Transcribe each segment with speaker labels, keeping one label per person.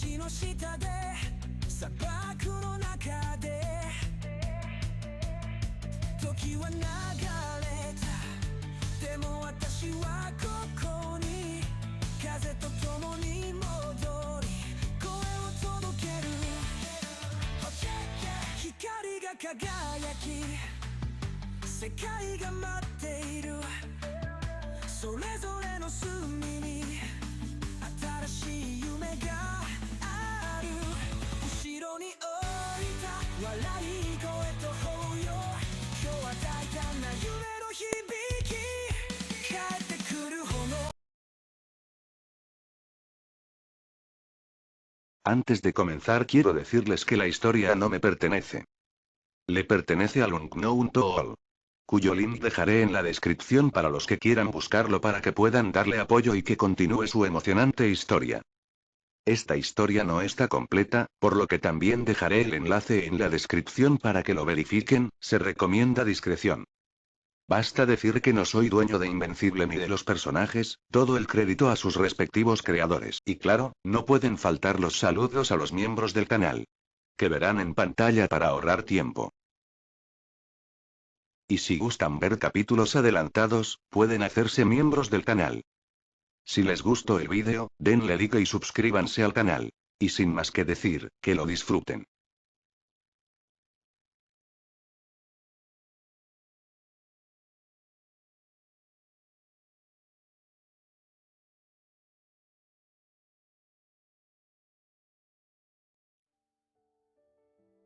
Speaker 1: 橋の下で砂漠の中で時は流れた。でも私はここに風と共に戻り声を届ける。光が輝き世界が待っている。それぞれの隅に新しい夢がある。後ろに置いた笑い声と抱擁、今日は大胆な夢の響き帰ってくる炎。
Speaker 2: Antes de comenzar quiero decirles que la historia no me pertenece. Le pertenece al Unknown Tool, cuyo link dejaré en la descripción para los que quieran buscarlo para que puedan darle apoyo y que continúe su emocionante historia. Esta historia no está completa, por lo que también dejaré el enlace en la descripción para que lo verifiquen. Se recomienda discreción. Basta decir que no soy dueño de Invencible ni de los personajes, todo el crédito a sus respectivos creadores. Y claro, no pueden faltar los saludos a los miembros del canal, que verán en pantalla para ahorrar tiempo. Y si gustan ver capítulos adelantados, pueden hacerse miembros del canal. Si les gustó el vídeo, denle like y suscríbanse al canal. Y sin más que decir, que lo disfruten.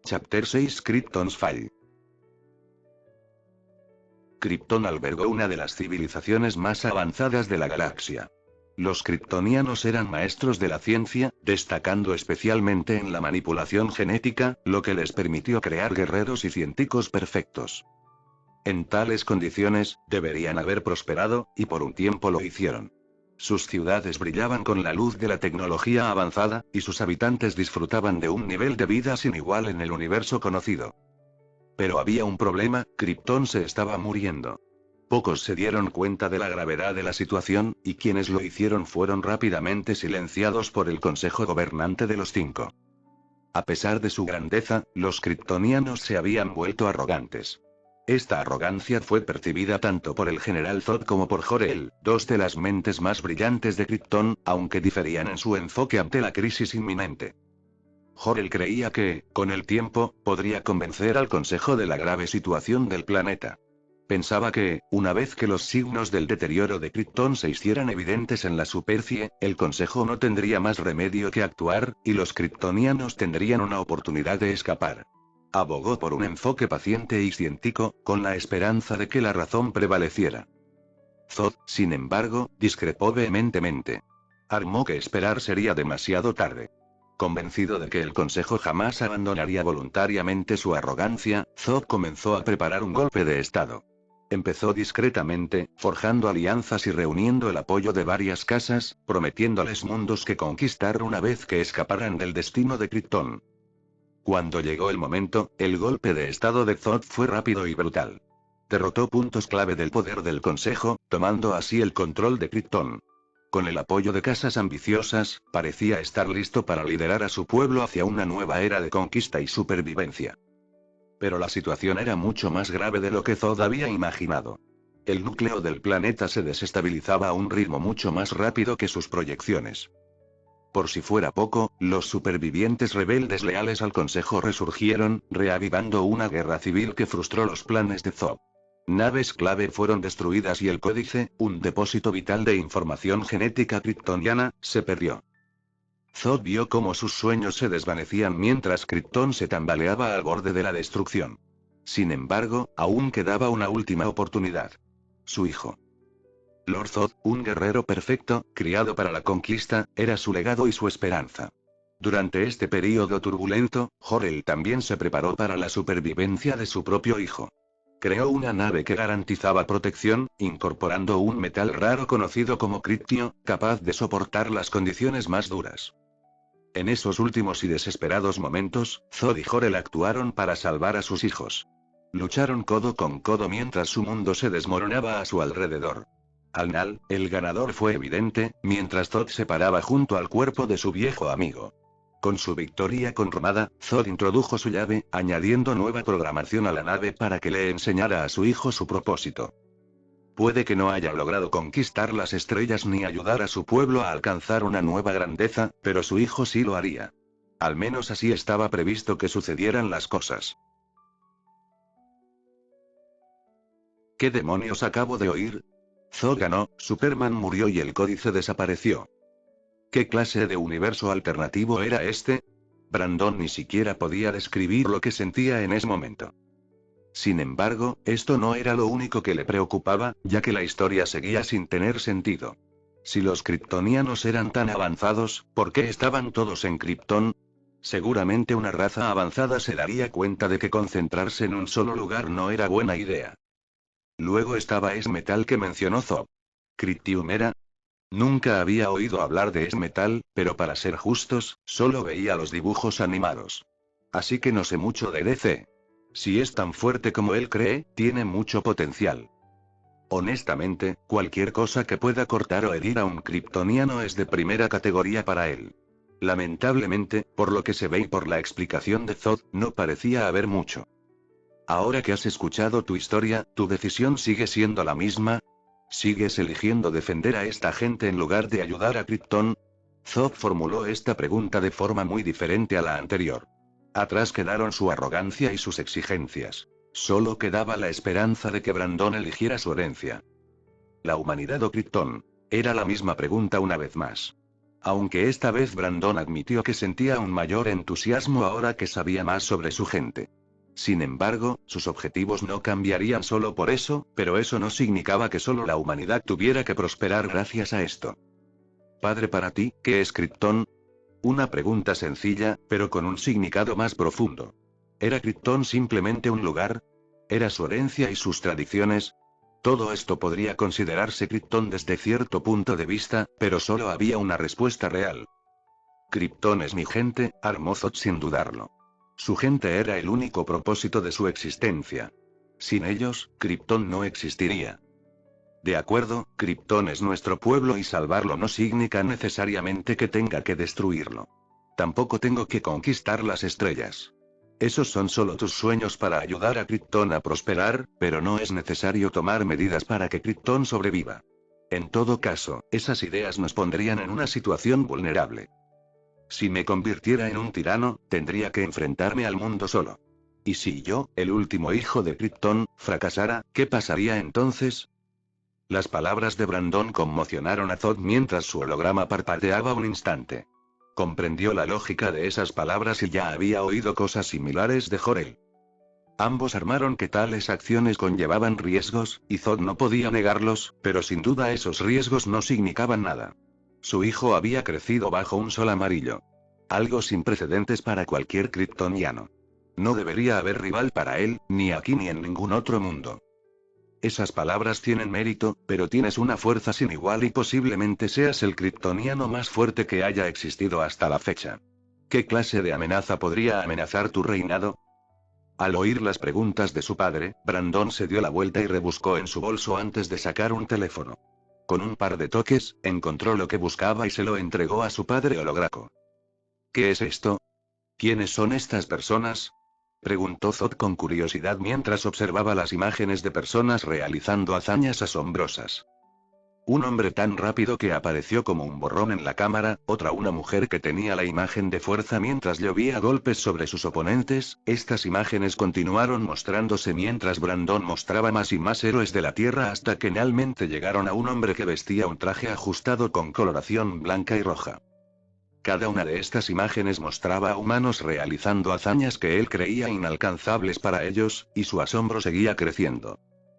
Speaker 2: Chapter 6 Krypton's Fall. Krypton albergó una de las civilizaciones más avanzadas de la galaxia. Los kryptonianos eran maestros de la ciencia, destacando especialmente en la manipulación genética, lo que les permitió crear guerreros y científicos perfectos. En tales condiciones, deberían haber prosperado, y por un tiempo lo hicieron. Sus ciudades brillaban con la luz de la tecnología avanzada, y sus habitantes disfrutaban de un nivel de vida sin igual en el universo conocido. Pero había un problema: Krypton se estaba muriendo. Pocos se dieron cuenta de la gravedad de la situación, y quienes lo hicieron fueron rápidamente silenciados por el Consejo Gobernante de los Cinco. A pesar de su grandeza, los kryptonianos se habían vuelto arrogantes. Esta arrogancia fue percibida tanto por el general Zod como por Jor-El, dos de las mentes más brillantes de Krypton, aunque diferían en su enfoque ante la crisis inminente. Jor-El creía que, con el tiempo, podría convencer al Consejo de la grave situación del planeta. Pensaba que, una vez que los signos del deterioro de Krypton se hicieran evidentes en la superficie, el Consejo no tendría más remedio que actuar, y los kryptonianos tendrían una oportunidad de escapar. Abogó por un enfoque paciente y científico, con la esperanza de que la razón prevaleciera. Zod, sin embargo, discrepó vehementemente. Armó que esperar sería demasiado tarde. Convencido de que el Consejo jamás abandonaría voluntariamente su arrogancia, Zod comenzó a preparar un golpe de estado. Empezó discretamente, forjando alianzas y reuniendo el apoyo de varias casas, prometiéndoles mundos que conquistar una vez que escaparan del destino de Krypton. Cuando llegó el momento, el golpe de estado de Zod fue rápido y brutal. Derrotó puntos clave del poder del Consejo, tomando así el control de Krypton. Con el apoyo de casas ambiciosas, parecía estar listo para liderar a su pueblo hacia una nueva era de conquista y supervivencia. Pero la situación era mucho más grave de lo que Zod había imaginado. El núcleo del planeta se desestabilizaba a un ritmo mucho más rápido que sus proyecciones. Por si fuera poco, los supervivientes rebeldes leales al Consejo resurgieron, reavivando una guerra civil que frustró los planes de Zod. Naves clave fueron destruidas y el códice, un depósito vital de información genética kryptoniana, se perdió. Zod vio cómo sus sueños se desvanecían mientras Krypton se tambaleaba al borde de la destrucción. Sin embargo, aún quedaba una última oportunidad. Su hijo. Lord Zod, un guerrero perfecto, criado para la conquista, era su legado y su esperanza. Durante este período turbulento, Jor-El también se preparó para la supervivencia de su propio hijo. Creó una nave que garantizaba protección, incorporando un metal raro conocido como critio, capaz de soportar las condiciones más duras. En esos últimos y desesperados momentos, Zod y Jor-El actuaron para salvar a sus hijos. Lucharon codo con codo mientras su mundo se desmoronaba a su alrededor. Al final, el ganador fue evidente, mientras Zod se paraba junto al cuerpo de su viejo amigo. Con su victoria conrumada, Zod introdujo su llave, añadiendo nueva programación a la nave para que le enseñara a su hijo su propósito. Puede que no haya logrado conquistar las estrellas ni ayudar a su pueblo a alcanzar una nueva grandeza, pero su hijo sí lo haría. Al menos así estaba previsto que sucedieran las cosas. ¿Qué demonios acabo de oír? Zod ganó, Superman murió y el códice desapareció. ¿Qué clase de universo alternativo era este? Brandon ni siquiera podía describir lo que sentía en ese momento. Sin embargo, esto no era lo único que le preocupaba, ya que la historia seguía sin tener sentido. Si los kryptonianos eran tan avanzados, ¿por qué estaban todos en Krypton? Seguramente una raza avanzada se daría cuenta de que concentrarse en un solo lugar no era buena idea. Luego estaba S-Metal que mencionó Zod. ¿Cryptium era? Nunca había oído hablar de S-Metal, pero para ser justos, solo veía los dibujos animados. Así que no sé mucho de DC. Si es tan fuerte como él cree, tiene mucho potencial. Honestamente, cualquier cosa que pueda cortar o herir a un kryptoniano es de primera categoría para él. Lamentablemente, por lo que se ve y por la explicación de Zod, no parecía haber mucho. Ahora que has escuchado tu historia, ¿tu decisión sigue siendo la misma? ¿Sigues eligiendo defender a esta gente en lugar de ayudar a Krypton? Zod formuló esta pregunta de forma muy diferente a la anterior. Atrás quedaron su arrogancia y sus exigencias. Solo quedaba la esperanza de que Brandon eligiera su herencia. ¿La humanidad o Krypton? Era la misma pregunta una vez más. Aunque esta vez Brandon admitió que sentía un mayor entusiasmo ahora que sabía más sobre su gente. Sin embargo, sus objetivos no cambiarían solo por eso, pero eso no significaba que solo la humanidad tuviera que prosperar gracias a esto. Padre, para ti, ¿qué es Krypton? Una pregunta sencilla, pero con un significado más profundo. ¿Era Krypton simplemente un lugar? ¿Era su herencia y sus tradiciones? Todo esto podría considerarse Krypton desde cierto punto de vista, pero solo había una respuesta real. Krypton es mi gente, armó Zod sin dudarlo. Su gente era el único propósito de su existencia. Sin ellos, Krypton no existiría. De acuerdo, Krypton es nuestro pueblo y salvarlo no significa necesariamente que tenga que destruirlo. Tampoco tengo que conquistar las estrellas. Esos son solo tus sueños para ayudar a Krypton a prosperar, pero no es necesario tomar medidas para que Krypton sobreviva. En todo caso, esas ideas nos pondrían en una situación vulnerable. Si me convirtiera en un tirano, tendría que enfrentarme al mundo solo. ¿Y si yo, el último hijo de Krypton, fracasara, qué pasaría entonces? Las palabras de Brandon conmocionaron a Zod mientras su holograma parpadeaba un instante. Comprendió la lógica de esas palabras y ya había oído cosas similares de Jor-El. Ambos armaron que tales acciones conllevaban riesgos, y Zod no podía negarlos, pero sin duda esos riesgos no significaban nada. Su hijo había crecido bajo un sol amarillo. Algo sin precedentes para cualquier kryptoniano. No debería haber rival para él, ni aquí ni en ningún otro mundo. Esas palabras tienen mérito, pero tienes una fuerza sin igual y posiblemente seas el kryptoniano más fuerte que haya existido hasta la fecha. ¿Qué clase de amenaza podría amenazar tu reinado? Al oír las preguntas de su padre, Brandon se dio la vuelta y rebuscó en su bolso antes de sacar un teléfono. Con un par de toques, encontró lo que buscaba y se lo entregó a su padre holográfico. ¿Qué es esto? ¿Quiénes son estas personas? Preguntó Zod con curiosidad mientras observaba las imágenes de personas realizando hazañas asombrosas. Un hombre tan rápido que apareció como un borrón en la cámara, una mujer que tenía la imagen de fuerza mientras llovía golpes sobre sus oponentes. Estas imágenes continuaron mostrándose mientras Brandon mostraba más y más héroes de la Tierra hasta que finalmente llegaron a un hombre que vestía un traje ajustado con coloración blanca y roja. Cada una de estas imágenes mostraba a humanos realizando hazañas que él creía inalcanzables para ellos, y su asombro seguía creciendo.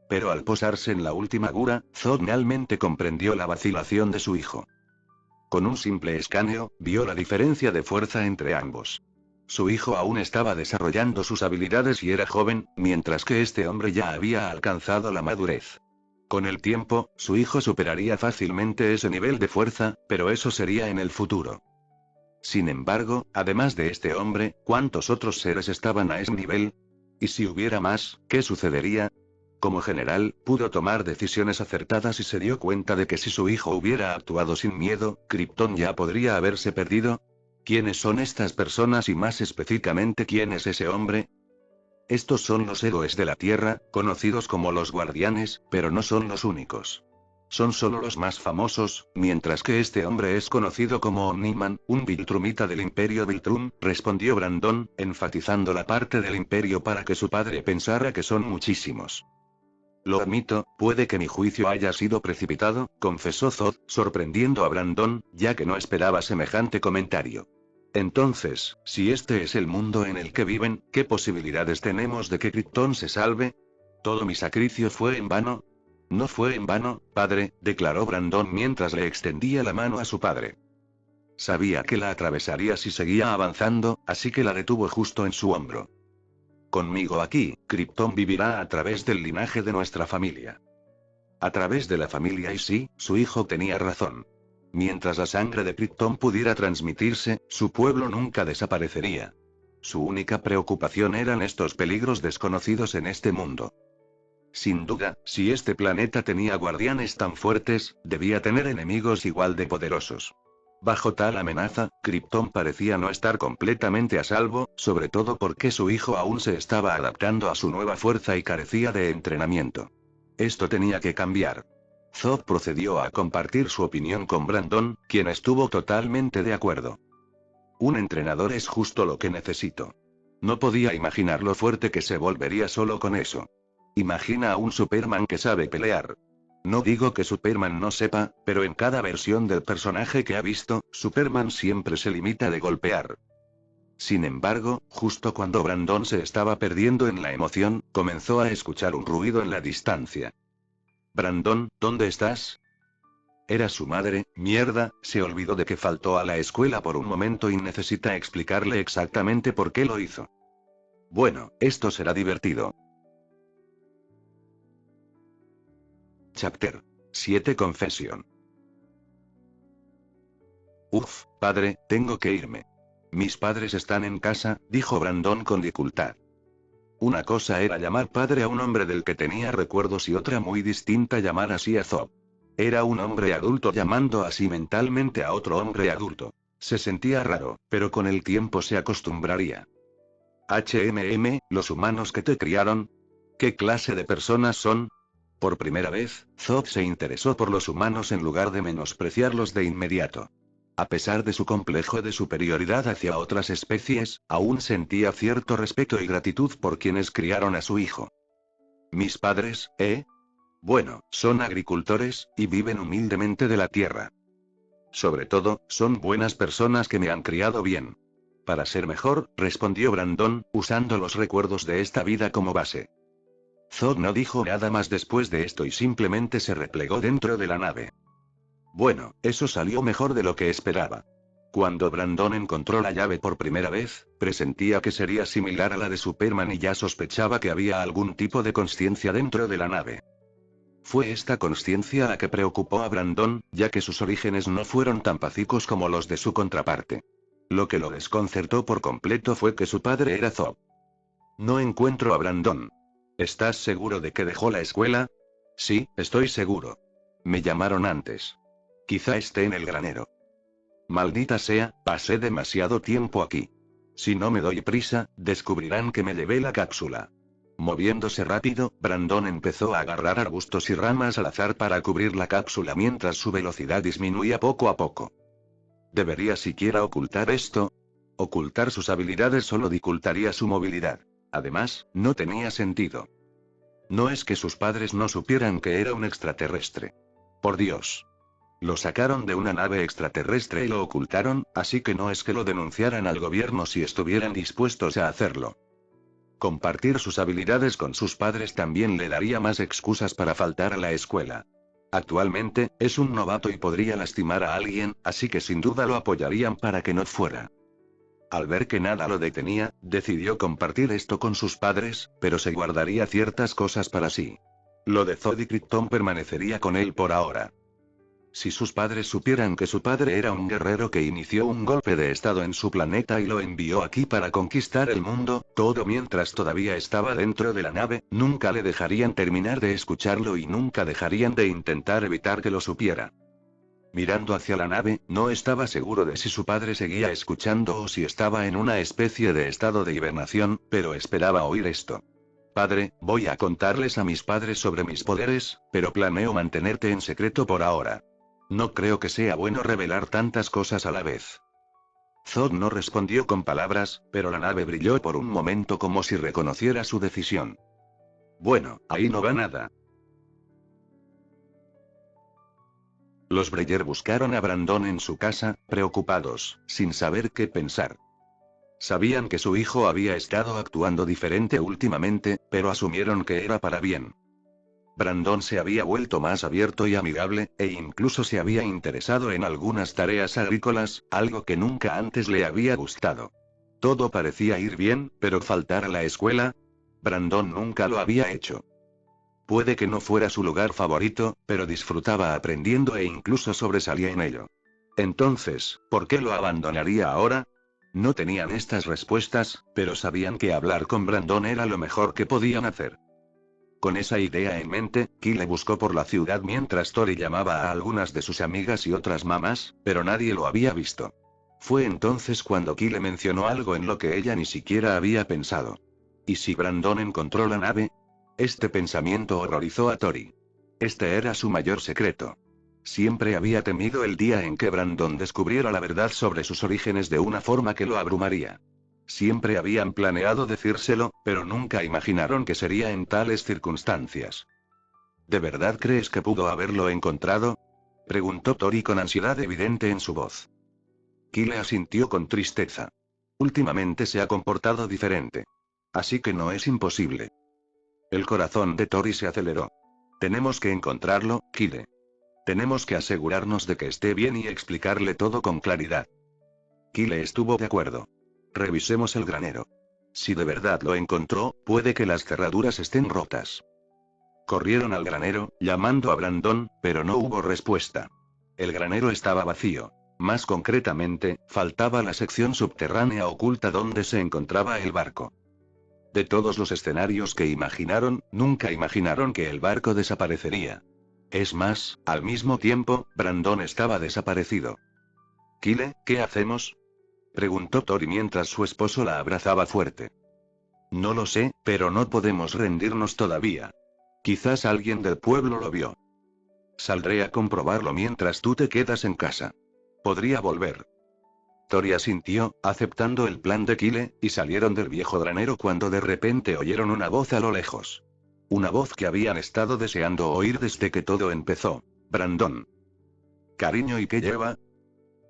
Speaker 2: Pero al posarse en la última figura, Zod finalmente comprendió la vacilación de su hijo. Con un simple escaneo, vio la diferencia de fuerza entre ambos. Su hijo aún estaba desarrollando sus habilidades y era joven, mientras que este hombre ya había alcanzado la madurez. Con el tiempo, su hijo superaría fácilmente ese nivel de fuerza, pero eso sería en el futuro. Sin embargo, además de este hombre, ¿cuántos otros seres estaban a ese nivel? ¿Y si hubiera más, qué sucedería? Como general, pudo tomar decisiones acertadas y se dio cuenta de que si su hijo hubiera actuado sin miedo, Krypton ya podría haberse perdido. ¿Quiénes son estas personas y más específicamente quién es ese hombre? Estos son los héroes de la Tierra, conocidos como los Guardianes, pero no son los únicos. Son solo los más famosos, mientras que este hombre es conocido como Omniman, un Viltrumita del Imperio Viltrum, respondió Brandon, enfatizando la parte del Imperio para que su padre pensara que son muchísimos. Lo admito, puede que mi juicio haya sido precipitado, confesó Zod, sorprendiendo a Brandon, ya que no esperaba semejante comentario. Entonces, si este es el mundo en el que viven, ¿qué posibilidades tenemos de que Krypton se salve? ¿Todo mi sacrificio fue en vano? No fue en vano, padre, declaró Brandon mientras le extendía la mano a su padre. Sabía que la atravesaría si seguía avanzando, así que la detuvo justo en su hombro. Conmigo aquí, Krypton vivirá a través del linaje de nuestra familia. A través de la familia y sí, su hijo tenía razón. Mientras la sangre de Krypton pudiera transmitirse, su pueblo nunca desaparecería. Su única preocupación eran estos peligros desconocidos en este mundo. Sin duda, si este planeta tenía guardianes tan fuertes, debía tener enemigos igual de poderosos. Bajo tal amenaza, Krypton parecía no estar completamente a salvo, sobre todo porque su hijo aún se estaba adaptando a su nueva fuerza y carecía de entrenamiento. Esto tenía que cambiar. Zod procedió a compartir su opinión con Brandon, quien estuvo totalmente de acuerdo. Un entrenador es justo lo que necesito. No podía imaginar lo fuerte que se volvería solo con eso. Imagina a un Superman que sabe pelear. No digo que Superman no sepa, pero en cada versión del personaje que ha visto, Superman siempre se limita de golpear. Sin embargo, justo cuando Brandon se estaba perdiendo en la emoción, comenzó a escuchar un ruido en la distancia. Brandon, ¿dónde estás? Era su madre, mierda, se olvidó de que faltó a la escuela por un momento y necesita explicarle exactamente por qué lo hizo. Bueno, esto será divertido. Chapter 7 Confession. Uf, padre, tengo que irme. Mis padres están en casa, dijo Brandon con dificultad. Una cosa era llamar padre a un hombre del que tenía recuerdos y otra muy distinta llamar así a Zod. Era un hombre adulto llamando así mentalmente a otro hombre adulto. Se sentía raro, pero con el tiempo se acostumbraría. Los humanos que te criaron. ¿Qué clase de personas son? Por primera vez, Zod se interesó por los humanos en lugar de menospreciarlos de inmediato. A pesar de su complejo de superioridad hacia otras especies, aún sentía cierto respeto y gratitud por quienes criaron a su hijo. ¿Mis padres, eh? Bueno, son agricultores, y viven humildemente de la tierra. Sobre todo, son buenas personas que me han criado bien. Para ser mejor, respondió Brandon, usando los recuerdos de esta vida como base. Zod no dijo nada más después de esto y simplemente se replegó dentro de la nave. Bueno, eso salió mejor de lo que esperaba. Cuando Brandon encontró la llave por primera vez, presentía que sería similar a la de Superman y ya sospechaba que había algún tipo de consciencia dentro de la nave. Fue esta consciencia la que preocupó a Brandon, ya que sus orígenes no fueron tan pacíficos como los de su contraparte. Lo que lo desconcertó por completo fue que su padre era Zod. No encuentro a Brandon. ¿Estás seguro de que dejó la escuela? Sí, estoy seguro. Me llamaron antes. Quizá esté en el granero. Maldita sea, pasé demasiado tiempo aquí. Si no me doy prisa, descubrirán que me llevé la cápsula. Moviéndose rápido, Brandon empezó a agarrar arbustos y ramas al azar para cubrir la cápsula mientras su velocidad disminuía poco a poco. ¿Debería siquiera ocultar esto? Ocultar sus habilidades solo dificultaría su movilidad. Además, no tenía sentido. No es que sus padres no supieran que era un extraterrestre. Por Dios. Lo sacaron de una nave extraterrestre y lo ocultaron, así que no es que lo denunciaran al gobierno si estuvieran dispuestos a hacerlo. Compartir sus habilidades con sus padres también le daría más excusas para faltar a la escuela. Actualmente, es un novato y podría lastimar a alguien, así que sin duda lo apoyarían para que no fuera. Al ver que nada lo detenía, decidió compartir esto con sus padres, pero se guardaría ciertas cosas para sí. Lo de Zod y Krypton permanecería con él por ahora. Si sus padres supieran que su padre era un guerrero que inició un golpe de estado en su planeta y lo envió aquí para conquistar el mundo, todo mientras todavía estaba dentro de la nave, nunca le dejarían terminar de escucharlo y nunca dejarían de intentar evitar que lo supiera. Mirando hacia la nave, no estaba seguro de si su padre seguía escuchando o si estaba en una especie de estado de hibernación, pero esperaba oír esto. Padre, voy a contarles a mis padres sobre mis poderes, pero planeo mantenerte en secreto por ahora. No creo que sea bueno revelar tantas cosas a la vez. Zod no respondió con palabras, pero la nave brilló por un momento como si reconociera su decisión. Bueno, ahí no va nada. Los Breyer buscaron a Brandon en su casa, preocupados, sin saber qué pensar. Sabían que su hijo había estado actuando diferente últimamente, pero asumieron que era para bien. Brandon se había vuelto más abierto y amigable, e incluso se había interesado en algunas tareas agrícolas, algo que nunca antes le había gustado. Todo parecía ir bien, pero faltar a la escuela. Brandon nunca lo había hecho. Puede que no fuera su lugar favorito, pero disfrutaba aprendiendo e incluso sobresalía en ello. Entonces, ¿por qué lo abandonaría ahora? No tenían estas respuestas, pero sabían que hablar con Brandon era lo mejor que podían hacer. Con esa idea en mente, Kyle buscó por la ciudad mientras Tori llamaba a algunas de sus amigas y otras mamás, pero nadie lo había visto. Fue entonces cuando Kyle mencionó algo en lo que ella ni siquiera había pensado. ¿Y si Brandon encontró la nave? Este pensamiento horrorizó a Tori. Este era su mayor secreto. Siempre había temido el día en que Brandon descubriera la verdad sobre sus orígenes de una forma que lo abrumaría. Siempre habían planeado decírselo, pero nunca imaginaron que sería en tales circunstancias. ¿De verdad crees que pudo haberlo encontrado? Preguntó Tori con ansiedad evidente en su voz. Kyle asintió con tristeza. Últimamente se ha comportado diferente. Así que no es imposible. El corazón de Tori se aceleró. Tenemos que encontrarlo, Kyle. Tenemos que asegurarnos de que esté bien y explicarle todo con claridad. Kyle estuvo de acuerdo. Revisemos el granero. Si de verdad lo encontró, puede que las cerraduras estén rotas. Corrieron al granero, llamando a Brandon, pero no hubo respuesta. El granero estaba vacío. Más concretamente, faltaba la sección subterránea oculta donde se encontraba el barco. De todos los escenarios que imaginaron, nunca imaginaron que el barco desaparecería. Es más, al mismo tiempo, Brandon estaba desaparecido. «Kyle, ¿qué hacemos?», preguntó Tori mientras su esposo la abrazaba fuerte. «No lo sé, pero no podemos rendirnos todavía. Quizás alguien del pueblo lo vio. Saldré a comprobarlo mientras tú te quedas en casa. Podría volver». Tori asintió, aceptando el plan de Kyle, y salieron del viejo granero cuando de repente oyeron una voz a lo lejos. Una voz que habían estado deseando oír desde que todo empezó. «Brandon. Cariño, ¿y qué lleva?».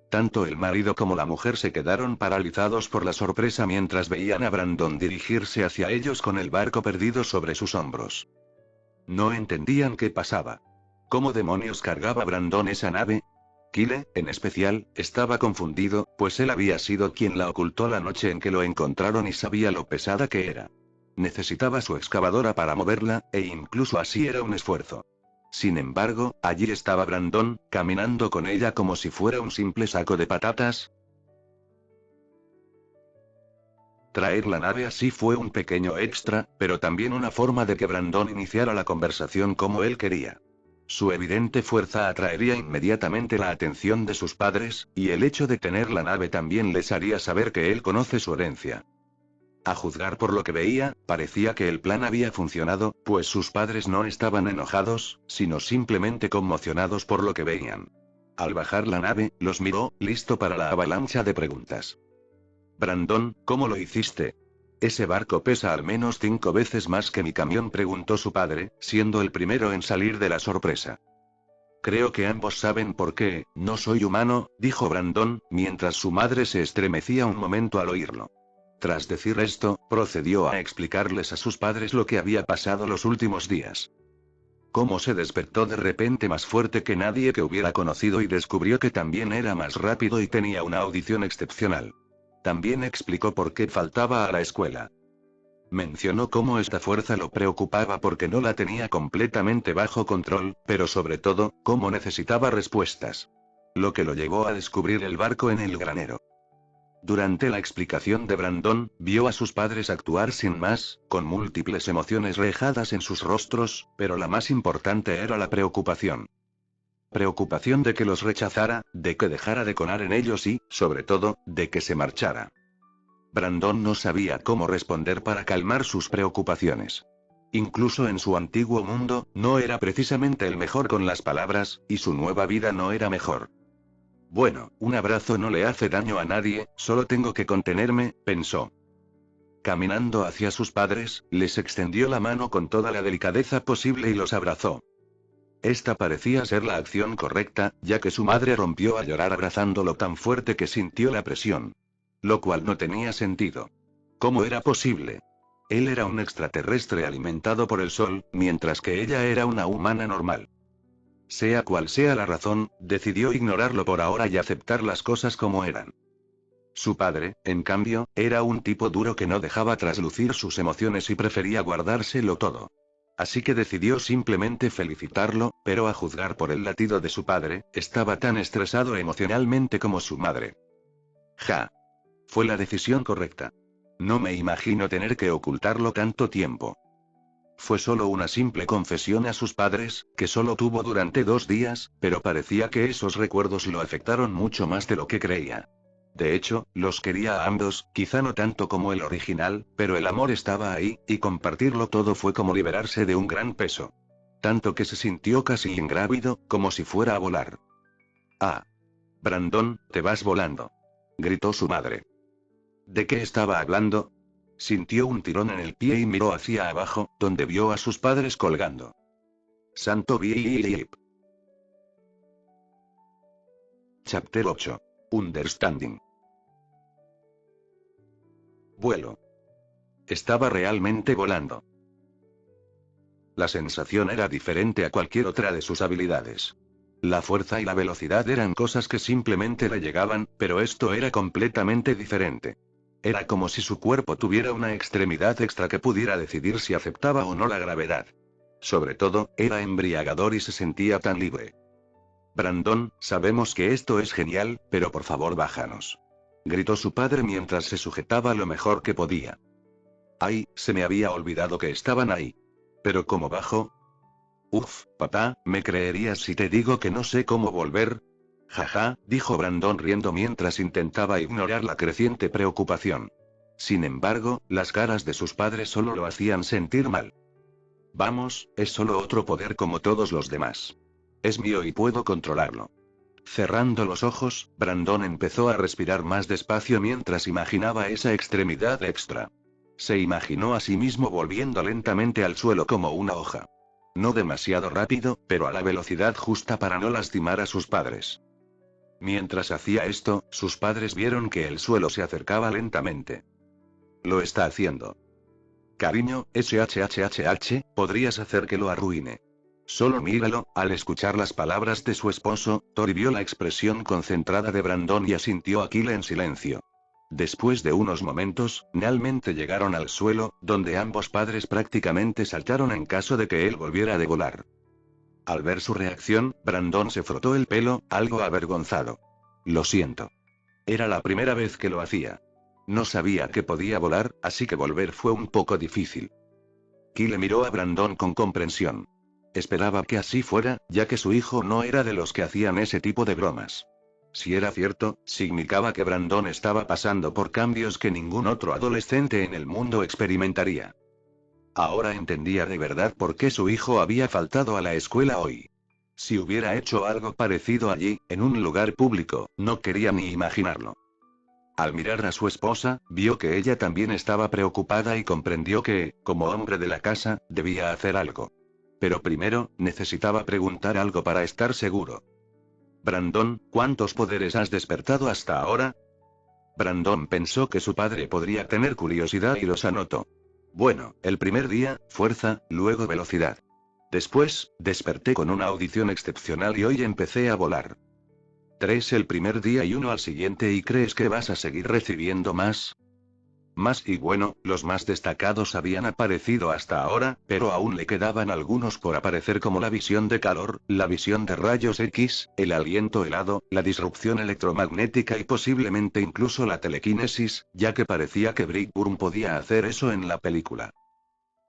Speaker 2: Tanto el marido como la mujer se quedaron paralizados por la sorpresa mientras veían a Brandon dirigirse hacia ellos con el barco perdido sobre sus hombros. No entendían qué pasaba. ¿Cómo demonios cargaba Brandon esa nave? Kyle, en especial, estaba confundido, pues él había sido quien la ocultó la noche en que lo encontraron y sabía lo pesada que era. Necesitaba su excavadora para moverla, e incluso así era un esfuerzo. Sin embargo, allí estaba Brandon, caminando con ella como si fuera un simple saco de patatas. Traer la nave así fue un pequeño extra, pero también una forma de que Brandon iniciara la conversación como él quería. Su evidente fuerza atraería inmediatamente la atención de sus padres, y el hecho de tener la nave también les haría saber que él conoce su herencia. A juzgar por lo que veía, parecía que el plan había funcionado, pues sus padres no estaban enojados, sino simplemente conmocionados por lo que veían. Al bajar la nave, los miró, listo para la avalancha de preguntas. «Brandon, ¿cómo lo hiciste? Ese barco pesa al menos 5 veces más que mi camión», preguntó su padre, siendo el primero en salir de la sorpresa. «Creo que ambos saben por qué, no soy humano», dijo Brandon, mientras su madre se estremecía un momento al oírlo. Tras decir esto, procedió a explicarles a sus padres lo que había pasado los últimos días. Cómo se despertó de repente más fuerte que nadie que hubiera conocido y descubrió que también era más rápido y tenía una audición excepcional. También explicó por qué faltaba a la escuela. Mencionó cómo esta fuerza lo preocupaba porque no la tenía completamente bajo control, pero sobre todo, cómo necesitaba respuestas. Lo que lo llevó a descubrir el barco en el granero. Durante la explicación de Brandon, vio a sus padres actuar sin más, con múltiples emociones rejadas en sus rostros, pero la más importante era la preocupación. preocupación de que los rechazara, de que dejara de confiar en ellos y, sobre todo, de que se marchara. Brandon no sabía cómo responder para calmar sus preocupaciones. Incluso en su antiguo mundo, no era precisamente el mejor con las palabras, y su nueva vida no era mejor. Bueno, un abrazo no le hace daño a nadie, solo tengo que contenerme, pensó. Caminando hacia sus padres, les extendió la mano con toda la delicadeza posible y los abrazó. Esta parecía ser la acción correcta, ya que su madre rompió a llorar abrazándolo tan fuerte que sintió la presión. Lo cual no tenía sentido. ¿Cómo era posible? Él era un extraterrestre alimentado por el sol, mientras que ella era una humana normal. Sea cual sea la razón, decidió ignorarlo por ahora y aceptar las cosas como eran. Su padre, en cambio, era un tipo duro que no dejaba traslucir sus emociones y prefería guardárselo todo. Así que decidió simplemente felicitarlo, pero a juzgar por el latido de su padre, estaba tan estresado emocionalmente como su madre. Ja. Fue la decisión correcta. No me imagino tener que ocultarlo tanto tiempo. Fue solo una simple confesión a sus padres, que solo tuvo durante 2 días, pero parecía que esos recuerdos lo afectaron mucho más de lo que creía. De hecho, los quería a ambos, quizá no tanto como el original, pero el amor estaba ahí, y compartirlo todo fue como liberarse de un gran peso. Tanto que se sintió casi ingrávido, como si fuera a volar. Ah. Brandon, te vas volando. Gritó su madre. ¿De qué estaba hablando? Sintió un tirón en el pie y miró hacia abajo, donde vio a sus padres colgando. Santo Bip. Chapter 8. Understanding. Vuelo. Estaba realmente volando. La sensación era diferente a cualquier otra de sus habilidades. La fuerza y la velocidad eran cosas que simplemente le llegaban, pero esto era completamente diferente. Era como si su cuerpo tuviera una extremidad extra que pudiera decidir si aceptaba o no la gravedad. Sobre todo, era embriagador y se sentía tan libre. Brandon, sabemos que esto es genial, pero por favor bájanos. Gritó su padre mientras se sujetaba lo mejor que podía. Ay, se me había olvidado que estaban ahí. ¿Pero cómo bajo? Uf, papá, ¿me creerías si te digo que no sé cómo volver? Jaja, dijo Brandon riendo mientras intentaba ignorar la creciente preocupación. Sin embargo, las caras de sus padres solo lo hacían sentir mal. Vamos, es solo otro poder como todos los demás. Es mío y puedo controlarlo. Cerrando los ojos, Brandon empezó a respirar más despacio mientras imaginaba esa extremidad extra. Se imaginó a sí mismo volviendo lentamente al suelo como una hoja. No demasiado rápido, pero a la velocidad justa para no lastimar a sus padres. Mientras hacía esto, sus padres vieron que el suelo se acercaba lentamente. Lo está haciendo. Cariño, podrías hacer que lo arruine. Solo míralo. Al escuchar las palabras de su esposo, Tori vio la expresión concentrada de Brandon y asintió a Kyle en silencio. Después de unos momentos, finalmente llegaron al suelo, donde ambos padres prácticamente saltaron en caso de que él volviera a volar. Al ver su reacción, Brandon se frotó el pelo, algo avergonzado. Lo siento. Era la primera vez que lo hacía. No sabía que podía volar, así que volver fue un poco difícil. Kyle miró a Brandon con comprensión. Esperaba que así fuera, ya que su hijo no era de los que hacían ese tipo de bromas. Si era cierto, significaba que Brandon estaba pasando por cambios que ningún otro adolescente en el mundo experimentaría. Ahora entendía de verdad por qué su hijo había faltado a la escuela hoy. Si hubiera hecho algo parecido allí, en un lugar público, no quería ni imaginarlo. Al mirar a su esposa, vio que ella también estaba preocupada y comprendió que, como hombre de la casa, debía hacer algo. Pero primero, necesitaba preguntar algo para estar seguro. Brandon, ¿cuántos poderes has despertado hasta ahora? Brandon pensó que su padre podría tener curiosidad y los anotó. Bueno, el primer día, fuerza, luego velocidad. Después, desperté con una audición excepcional y hoy empecé a volar. 3 el primer día y 1 al siguiente. ¿Y crees que vas a seguir recibiendo más? Más y bueno, los más destacados habían aparecido hasta ahora, pero aún le quedaban algunos por aparecer como la visión de calor, la visión de rayos X, el aliento helado, la disrupción electromagnética y posiblemente incluso la telequinesis, ya que parecía que Brickburn podía hacer eso en la película.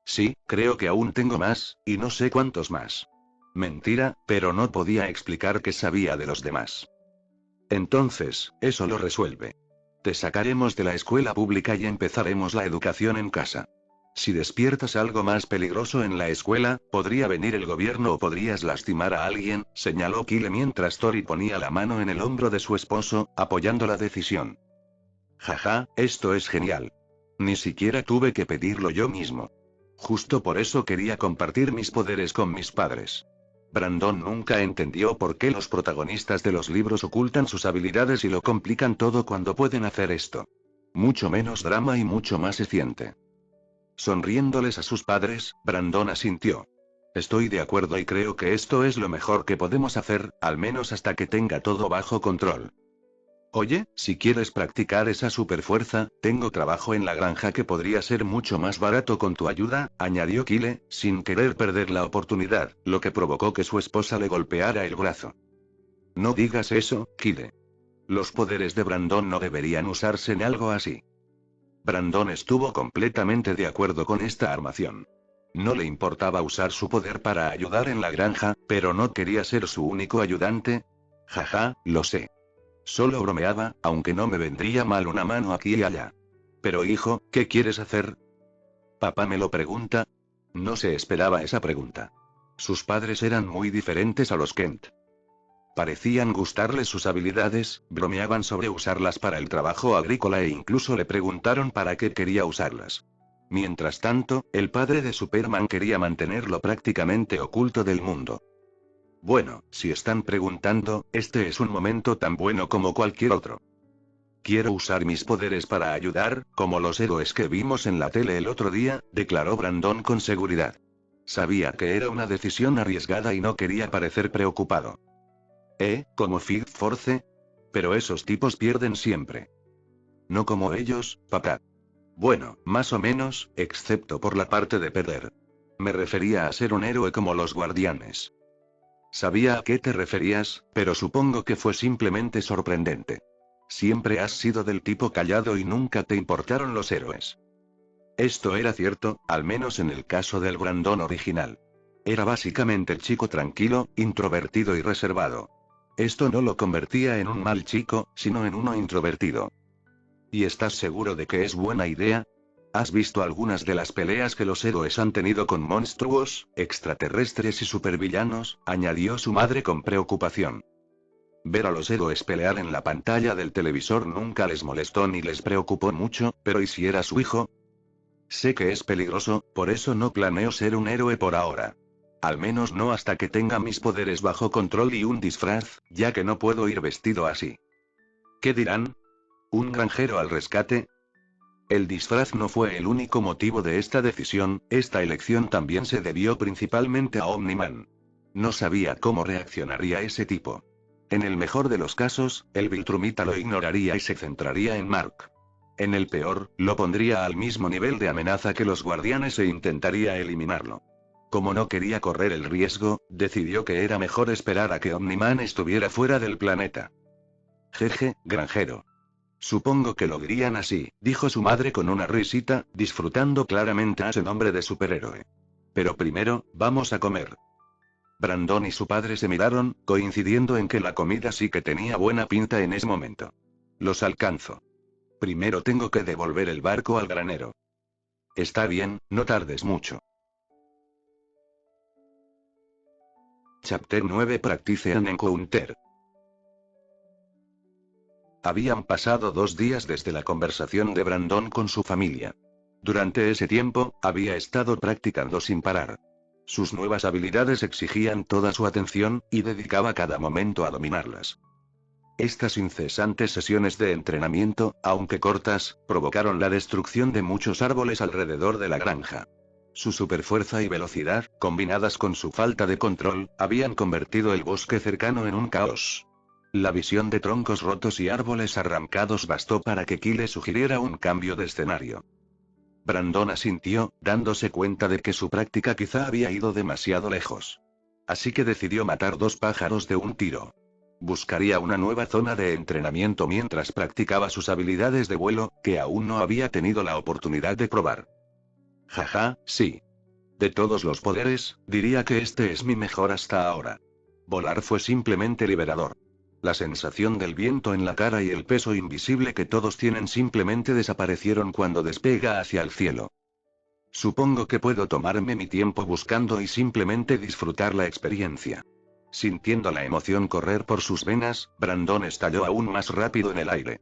Speaker 2: Sí, creo que aún tengo más, y no sé cuántos más. Mentira, pero no podía explicar qué sabía de los demás. Entonces, eso lo resuelve. Te sacaremos de la escuela pública y empezaremos la educación en casa. Si despiertas algo más peligroso en la escuela, podría venir el gobierno o podrías lastimar a alguien, señaló Kyle mientras Tori ponía la mano en el hombro de su esposo, apoyando la decisión. Jaja, esto es genial. Ni siquiera tuve que pedirlo yo mismo. Justo por eso quería compartir mis poderes con mis padres. Brandon nunca entendió por qué los protagonistas de los libros ocultan sus habilidades y lo complican todo cuando pueden hacer esto. Mucho menos drama y mucho más eficiente. Sonriéndoles a sus padres, Brandon asintió. Estoy de acuerdo y creo que esto es lo mejor que podemos hacer, al menos hasta que tenga todo bajo control. Oye, si quieres practicar esa superfuerza, tengo trabajo en la granja que podría ser mucho más barato con tu ayuda, añadió Kyle, sin querer perder la oportunidad, lo que provocó que su esposa le golpeara el brazo. No digas eso, Kyle. Los poderes de Brandon no deberían usarse en algo así. Brandon estuvo completamente de acuerdo con esta armación. No le importaba usar su poder para ayudar en la granja, pero no quería ser su único ayudante. Jaja, lo sé. Solo bromeaba, aunque no me vendría mal una mano aquí y allá. Pero hijo, ¿qué quieres hacer? Papá me lo pregunta. No se esperaba esa pregunta. Sus padres eran muy diferentes a los Kent. Parecían gustarle sus habilidades, bromeaban sobre usarlas para el trabajo agrícola e incluso le preguntaron para qué quería usarlas. Mientras tanto, el padre de Superman quería mantenerlo prácticamente oculto del mundo. Bueno, si están preguntando, este es un momento tan bueno como cualquier otro. Quiero usar mis poderes para ayudar, como los héroes que vimos en la tele el otro día, declaró Brandon con seguridad. Sabía que era una decisión arriesgada y no quería parecer preocupado. ¿Como Fifth Force? Pero esos tipos pierden siempre. No como ellos, papá. Bueno, más o menos, excepto por la parte de perder. Me refería a ser un héroe como los Guardianes. Sabía a qué te referías, pero supongo que fue simplemente sorprendente. Siempre has sido del tipo callado y nunca te importaron los héroes. Esto era cierto, al menos en el caso del Brandon original. Era básicamente el chico tranquilo, introvertido y reservado. Esto no lo convertía en un mal chico, sino en uno introvertido. ¿Y estás seguro de que es buena idea? ¿Has visto algunas de las peleas que los héroes han tenido con monstruos, extraterrestres y supervillanos? Añadió su madre con preocupación. Ver a los héroes pelear en la pantalla del televisor nunca les molestó ni les preocupó mucho, pero ¿y si era su hijo? Sé que es peligroso, por eso no planeo ser un héroe por ahora. Al menos no hasta que tenga mis poderes bajo control y un disfraz, ya que no puedo ir vestido así. ¿Qué dirán? ¿Un granjero al rescate? El disfraz no fue el único motivo de esta decisión, esta elección también se debió principalmente a Omni-Man. No sabía cómo reaccionaría ese tipo. En el mejor de los casos, el Viltrumita lo ignoraría y se centraría en Mark. En el peor, lo pondría al mismo nivel de amenaza que los Guardianes e intentaría eliminarlo. Como no quería correr el riesgo, decidió que era mejor esperar a que Omni-Man estuviera fuera del planeta. Jeje, granjero. Supongo que lo dirían así, dijo su madre con una risita, disfrutando claramente a ese nombre de superhéroe. Pero primero, vamos a comer. Brandon y su padre se miraron, coincidiendo en que la comida sí que tenía buena pinta en ese momento. Los alcanzo. Primero tengo que devolver el barco al granero. Está bien, no tardes mucho. Chapter 9 Practice an Encounter. Habían pasado 2 días desde la conversación de Brandon con su familia. Durante ese tiempo, había estado practicando sin parar. Sus nuevas habilidades exigían toda su atención, y dedicaba cada momento a dominarlas. Estas incesantes sesiones de entrenamiento, aunque cortas, provocaron la destrucción de muchos árboles alrededor de la granja. Su superfuerza y velocidad, combinadas con su falta de control, habían convertido el bosque cercano en un caos. La visión de troncos rotos y árboles arrancados bastó para que Kyle sugiriera un cambio de escenario. Brandon asintió, dándose cuenta de que su práctica quizá había ido demasiado lejos. Así que decidió matar 2 pájaros de un tiro. Buscaría una nueva zona de entrenamiento mientras practicaba sus habilidades de vuelo, que aún no había tenido la oportunidad de probar. Jaja, sí. De todos los poderes, diría que este es mi mejor hasta ahora. Volar fue simplemente liberador. La sensación del viento en la cara y el peso invisible que todos tienen simplemente desaparecieron cuando despega hacia el cielo. Supongo que puedo tomarme mi tiempo buscando y simplemente disfrutar la experiencia. Sintiendo la emoción correr por sus venas, Brandon estalló aún más rápido en el aire.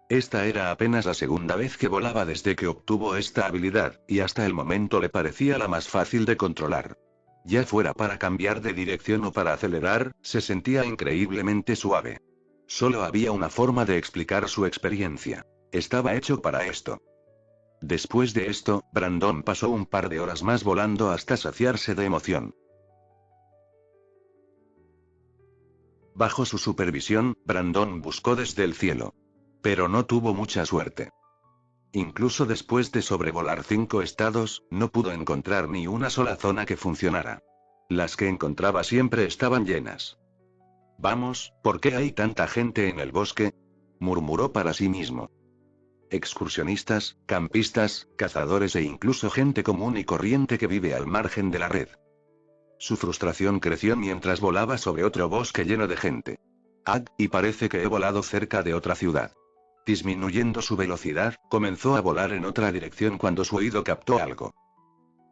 Speaker 2: Esta era apenas la segunda vez que volaba desde que obtuvo esta habilidad, y hasta el momento le parecía la más fácil de controlar. Ya fuera para cambiar de dirección o para acelerar, se sentía increíblemente suave. Solo había una forma de explicar su experiencia. Estaba hecho para esto. Después de esto, Brandon pasó un par de horas más volando hasta saciarse de emoción. Bajo su supervisión, Brandon buscó desde el cielo. Pero no tuvo mucha suerte. Incluso después de sobrevolar 5 estados, no pudo encontrar ni una sola zona que funcionara. Las que encontraba siempre estaban llenas. Vamos, ¿por qué hay tanta gente en el bosque?, murmuró para sí mismo. Excursionistas, campistas, cazadores e incluso gente común y corriente que vive al margen de la red. Su frustración creció mientras volaba sobre otro bosque lleno de gente. Y parece que he volado cerca de otra ciudad. Disminuyendo su velocidad, comenzó a volar en otra dirección cuando su oído captó algo.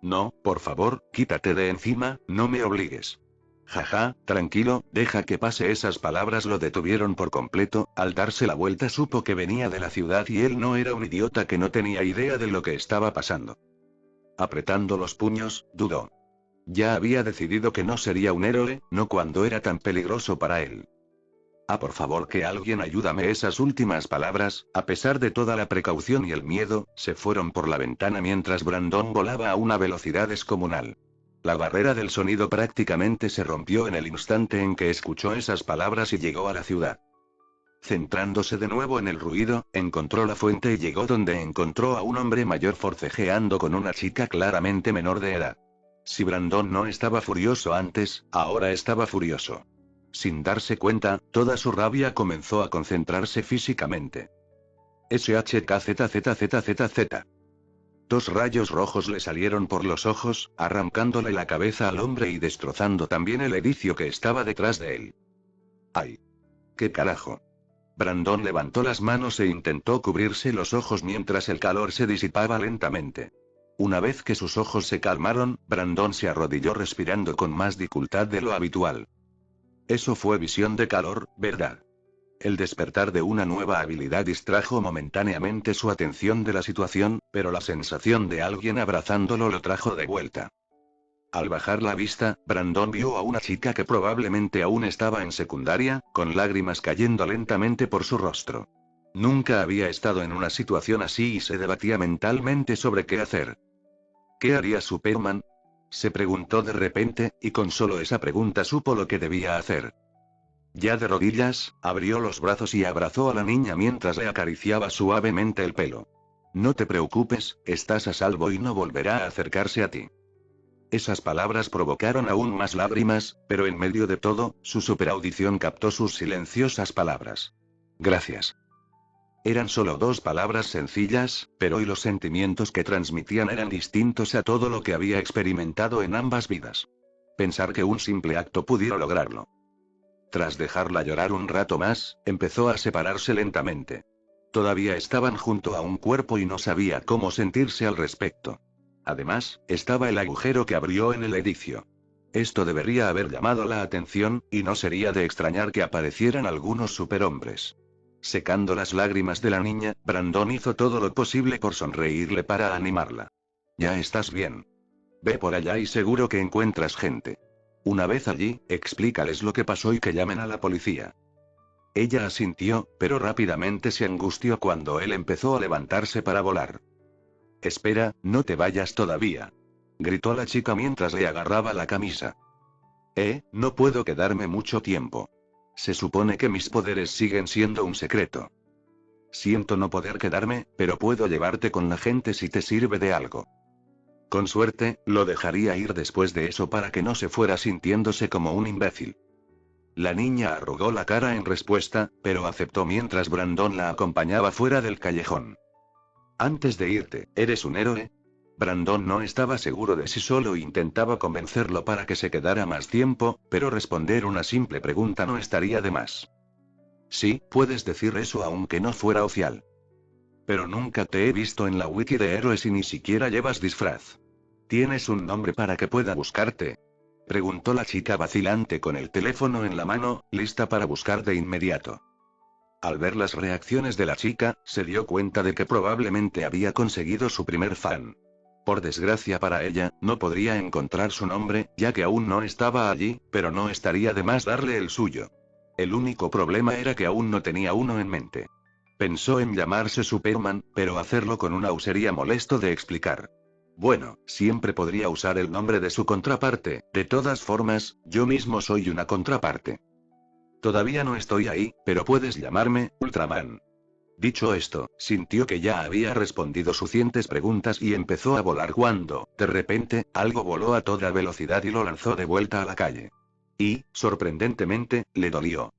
Speaker 2: No, por favor, quítate de encima, no me obligues. Jaja, tranquilo, deja que pase. Esas palabras lo detuvieron por completo. Al darse la vuelta supo que venía de la ciudad y él no era un idiota que no tenía idea de lo que estaba pasando. Apretando los puños, dudó. Ya había decidido que no sería un héroe, no cuando era tan peligroso para él. Por favor, que alguien ayúdame. Esas últimas palabras, a pesar de toda la precaución y el miedo, se fueron por la ventana mientras Brandon volaba a una velocidad descomunal. La barrera del sonido prácticamente se rompió en el instante en que escuchó esas palabras y llegó a la ciudad. Centrándose de nuevo en el ruido, encontró la fuente y llegó donde encontró a un hombre mayor forcejeando con una chica claramente menor de edad. Si Brandon no estaba furioso antes, ahora estaba furioso. Sin darse cuenta, toda su rabia comenzó a concentrarse físicamente. SHKZZZZZ. 2 rayos rojos le salieron por los ojos, arrancándole la cabeza al hombre y destrozando también el edificio que estaba detrás de él. ¡Ay! ¡Qué carajo! Brandon levantó las manos e intentó cubrirse los ojos mientras el calor se disipaba lentamente. Una vez que sus ojos se calmaron, Brandon se arrodilló respirando con más dificultad de lo habitual. Eso fue visión de calor, ¿verdad? El despertar de una nueva habilidad distrajo momentáneamente su atención de la situación, pero la sensación de alguien abrazándolo lo trajo de vuelta. Al bajar la vista, Brandon vio a una chica que probablemente aún estaba en secundaria, con lágrimas cayendo lentamente por su rostro. Nunca había estado en una situación así y se debatía mentalmente sobre qué hacer. ¿Qué haría Superman?, se preguntó de repente, y con solo esa pregunta supo lo que debía hacer. Ya de rodillas, abrió los brazos y abrazó a la niña mientras le acariciaba suavemente el pelo. No te preocupes, estás a salvo y no volverá a acercarse a ti. Esas palabras provocaron aún más lágrimas, pero en medio de todo, su superaudición captó sus silenciosas palabras. Gracias. Eran solo 2 palabras sencillas, pero hoy los sentimientos que transmitían eran distintos a todo lo que había experimentado en ambas vidas. Pensar que un simple acto pudiera lograrlo. Tras dejarla llorar un rato más, empezó a separarse lentamente. Todavía estaban junto a un cuerpo y no sabía cómo sentirse al respecto. Además, estaba el agujero que abrió en el edificio. Esto debería haber llamado la atención, y no sería de extrañar que aparecieran algunos superhombres. Secando las lágrimas de la niña, Brandon hizo todo lo posible por sonreírle para animarla. Ya estás bien. Ve por allá y seguro que encuentras gente. Una vez allí, explícales lo que pasó y que llamen a la policía. Ella asintió, pero rápidamente se angustió cuando él empezó a levantarse para volar. Espera, no te vayas todavía, gritó la chica mientras le agarraba la camisa. No puedo quedarme mucho tiempo. Se supone que mis poderes siguen siendo un secreto. Siento no poder quedarme, pero puedo llevarte con la gente si te sirve de algo. Con suerte, lo dejaría ir después de eso para que no se fuera sintiéndose como un imbécil. La niña arrugó la cara en respuesta, pero aceptó mientras Brandon la acompañaba fuera del callejón. Antes de irte, ¿eres un héroe? Brandon no estaba seguro de si solo intentaba convencerlo para que se quedara más tiempo, pero responder una simple pregunta no estaría de más. Sí, puedes decir eso aunque no fuera oficial. Pero nunca te he visto en la wiki de héroes y ni siquiera llevas disfraz. ¿Tienes un nombre para que pueda buscarte? Preguntó la chica vacilante con el teléfono en la mano, lista para buscar de inmediato. Al ver las reacciones de la chica, se dio cuenta de que probablemente había conseguido su primer fan. Por desgracia para ella, no podría encontrar su nombre, ya que aún no estaba allí, pero no estaría de más darle el suyo. El único problema era que aún no tenía uno en mente. Pensó en llamarse Superman, pero hacerlo con una sería molesto de explicar. Bueno, siempre podría usar el nombre de su contraparte, de todas formas, yo mismo soy una contraparte. Todavía no estoy ahí, pero puedes llamarme Ultraman. Dicho esto, sintió que ya había respondido suficientes preguntas y empezó a volar cuando, de repente, algo voló a toda velocidad y lo lanzó de vuelta a la calle. Y, sorprendentemente, le dolió.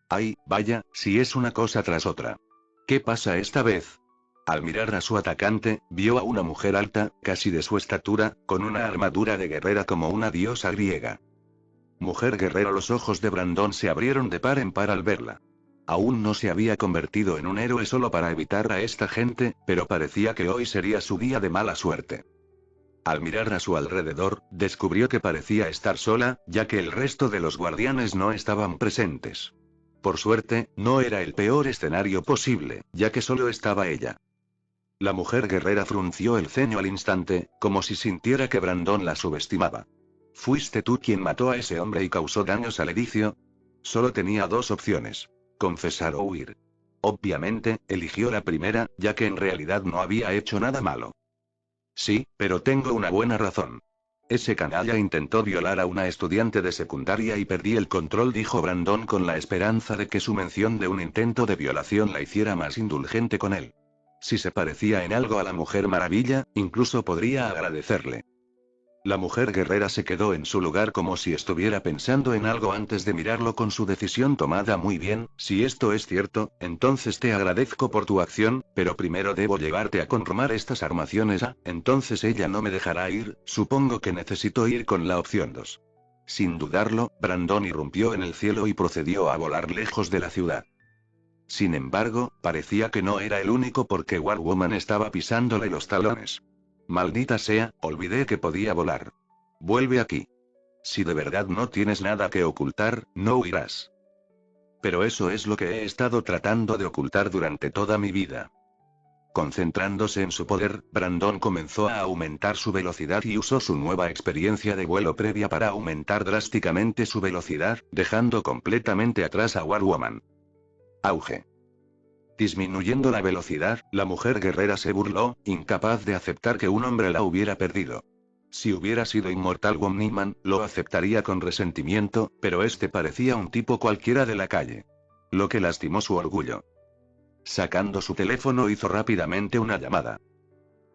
Speaker 2: Ay, vaya, si es una cosa tras otra. ¿Qué pasa esta vez? Al mirar a su atacante, vio a una mujer alta, casi de su estatura, con una armadura de guerrera como una diosa griega. Mujer guerrera. Los ojos de Brandon se abrieron de par en par al verla. Aún no se había convertido en un héroe solo para evitar a esta gente, pero parecía que hoy sería su día de mala suerte. Al mirar a su alrededor, descubrió que parecía estar sola, ya que el resto de los guardianes no estaban presentes. Por suerte, no era el peor escenario posible, ya que solo estaba ella. La mujer guerrera frunció el ceño al instante, como si sintiera que Brandon la subestimaba. ¿Fuiste tú quien mató a ese hombre y causó daños al edificio? Solo tenía dos opciones: confesar o huir. Obviamente, eligió la primera, ya que en realidad no había hecho nada malo. Sí, pero tengo una buena razón. Ese canalla intentó violar a una estudiante de secundaria y perdí el control, dijo Brandon con la esperanza de que su mención de un intento de violación la hiciera más indulgente con él. Si se parecía en algo a la Mujer Maravilla, incluso podría agradecerle. La mujer guerrera se quedó en su lugar como si estuviera pensando en algo antes de mirarlo con su decisión tomada. Muy bien, si esto es cierto, entonces te agradezco por tu acción, pero primero debo llevarte a conformar estas armaciones. Entonces ella no me dejará ir, supongo que necesito ir con la opción 2. Sin dudarlo, Brandon irrumpió en el cielo y procedió a volar lejos de la ciudad. Sin embargo, parecía que no era el único porque War Woman estaba pisándole los talones. Maldita sea, olvidé que podía volar. Vuelve aquí. Si de verdad no tienes nada que ocultar, no huirás. Pero eso es lo que he estado tratando de ocultar durante toda mi vida. Concentrándose en su poder, Brandon comenzó a aumentar su velocidad y usó su nueva experiencia de vuelo previa para aumentar drásticamente su velocidad, dejando completamente atrás a War Woman. Auge. Disminuyendo la velocidad, la mujer guerrera se burló, incapaz de aceptar que un hombre la hubiera perdido. Si hubiera sido inmortal Omniman, lo aceptaría con resentimiento, pero este parecía un tipo cualquiera de la calle. Lo que lastimó su orgullo. Sacando su teléfono hizo rápidamente una llamada.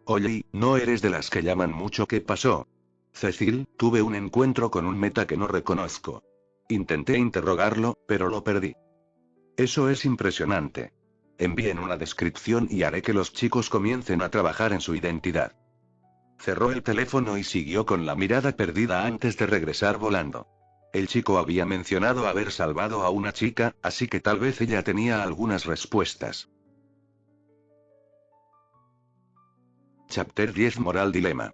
Speaker 2: Oye, ¿no eres de las que llaman mucho? ¿Qué pasó? Cecil, tuve un encuentro con un meta que no reconozco. Intenté interrogarlo, pero lo perdí. Eso es impresionante. Envíen una descripción y haré que los chicos comiencen a trabajar en su identidad. Cerró el teléfono y siguió con la mirada perdida antes de regresar volando. El chico había mencionado haber salvado a una chica, así que tal vez ella tenía algunas respuestas. Chapter 10. Moral Dilema.